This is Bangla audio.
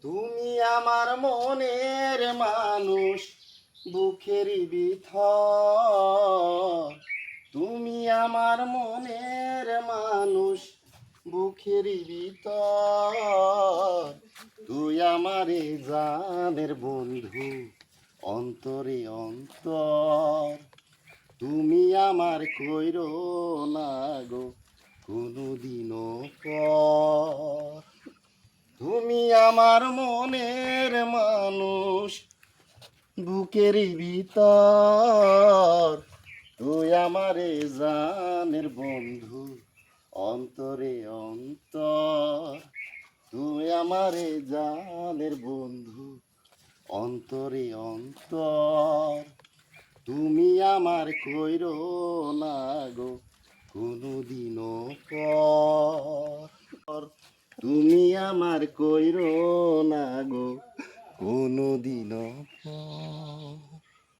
তুমি আমার মনের মানুষ, বুকের ভিতর। তুমি আমার মনের মানুষ, বুকের ভিতর। তুই আমারে জানের বন্ধু, অন্তরে অন্তর। তুমি আমার কইরো না গো কোনদিনও পর। তুমি আমার মনের মানুষ, বুকের ভিতর। তুই আমারে জানের বন্ধু, অন্তরে অন্তর। তুই আমারে জানের বন্ধু, অন্তরে অন্তর। তুমি আমার কইরো না গো কোনদিনও পর। তুমি আমার কইরো না গো কোনদিনও পর।